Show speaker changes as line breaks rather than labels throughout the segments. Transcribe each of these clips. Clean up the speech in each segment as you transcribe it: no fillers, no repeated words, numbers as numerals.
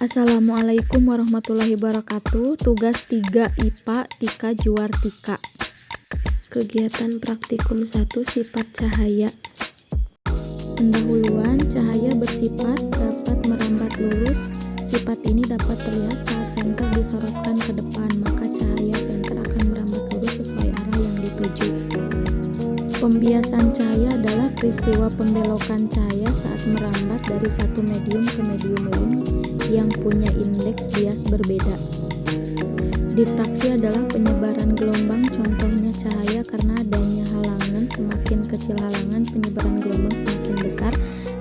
Assalamualaikum warahmatullahi wabarakatuh. Tugas 3 IPA Tika Juartika. Kegiatan praktikum 1 sifat cahaya. Pendahuluan, cahaya bersifat dapat merambat lurus. Sifat ini dapat terlihat saat senter disorotkan ke depan, maka cahaya senter akan merambat lurus sesuai arah yang dituju. Pembiasan cahaya adalah peristiwa pembelokan cahaya saat merambat dari satu medium ke medium lain yang punya indeks bias berbeda. Difraksi adalah penyebaran gelombang, contohnya cahaya karena adanya halangan, semakin kecil halangan penyebaran gelombang semakin besar.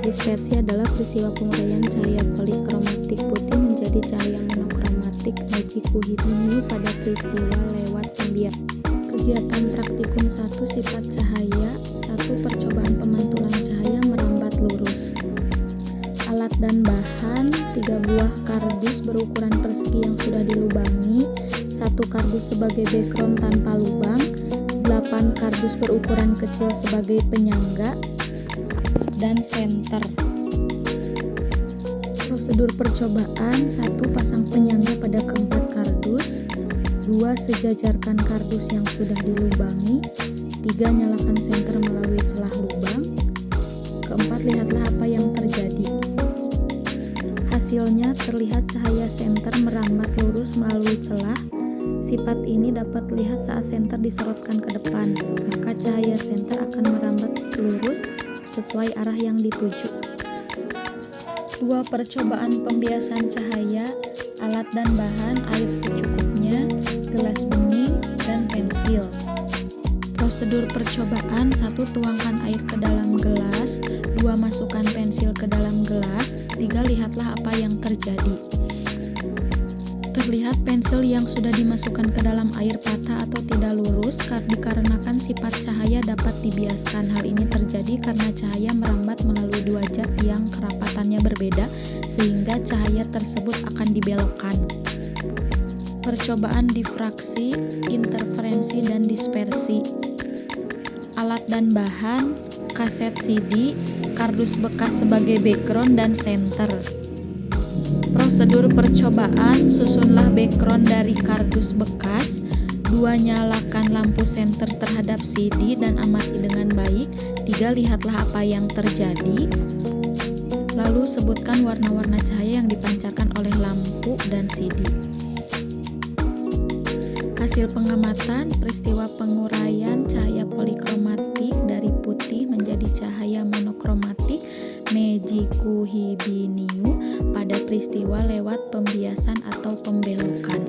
Dispersi adalah peristiwa penguraian cahaya polikromatik putih menjadi cahaya monokromatik Meiji-Kuhibiniu pada peristiwa lewat pembiasan. Kegiatan praktikum 1 sifat cahaya. 1. Percobaan pemantulan cahaya merambat lurus. Alat dan bahan: 3 buah kardus berukuran persegi yang sudah dilubangi, 1 kardus sebagai background tanpa lubang, 8 kardus berukuran kecil sebagai penyangga, dan senter. Prosedur percobaan: 1. Pasang penyangga pada keempat kardus, 2. Sejajarkan kardus yang sudah dilubangi, 3. Nyalakan senter melalui celah lubang, keempat, lihatlah apa yang terjadi. Hasilnya terlihat cahaya senter merambat lurus melalui celah. Sifat ini dapat terlihat saat senter disorotkan ke depan, maka cahaya senter akan merambat lurus sesuai arah yang dituju. 2. Percobaan pembiasan cahaya. Alat dan bahan: air secukupnya, gelas bening, dan pensil. Prosedur percobaan: 1. Tuangkan air ke dalam gelas, 2. Masukkan pensil ke dalam gelas, 3. Lihatlah apa yang terjadi. Terlihat pensil yang sudah dimasukkan ke dalam air patah atau tidak lurus dikarenakan sifat cahaya dapat dibiaskan. Hal ini terjadi karena cahaya merambat melalui 2 zat yang kerapatannya berbeda, sehingga cahaya tersebut akan dibelokkan. Percobaan difraksi, interferensi, dan dispersi. Alat dan bahan: kaset CD, kardus bekas sebagai background, dan senter. Prosedur percobaan: susunlah background dari kardus bekas, 2. Nyalakan lampu senter terhadap CD dan amati dengan baik, 3. Lihatlah apa yang terjadi. Lalu sebutkan warna-warna cahaya yang dipancarkan oleh lampu dan CD. Hasil pengamatan: peristiwa penguraian cahaya polikromatik dari putih menjadi cahaya monokromatik Meiji-Kuhibiniu pada peristiwa lewat pembiasan atau pembelokan.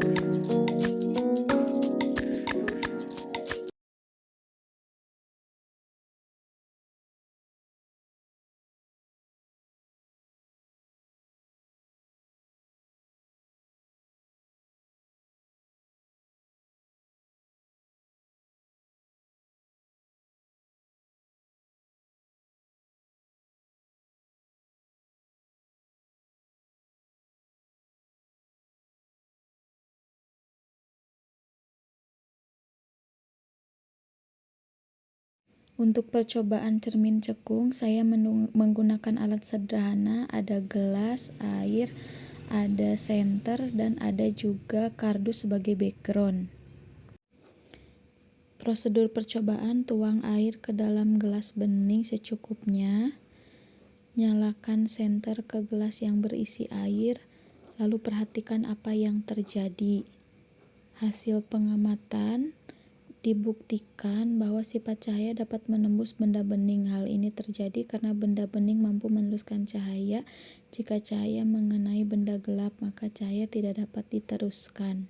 Untuk percobaan cermin cekung, saya menggunakan alat sederhana, ada gelas, air, ada senter, dan ada juga kardus sebagai background. Prosedur percobaan: tuang air ke dalam gelas bening secukupnya, nyalakan senter ke gelas yang berisi air, lalu perhatikan apa yang terjadi. Hasil pengamatan: dibuktikan bahwa sifat cahaya dapat menembus benda bening. Hal ini terjadi karena benda bening mampu meneruskan cahaya. Jika cahaya mengenai benda gelap, maka cahaya tidak dapat diteruskan.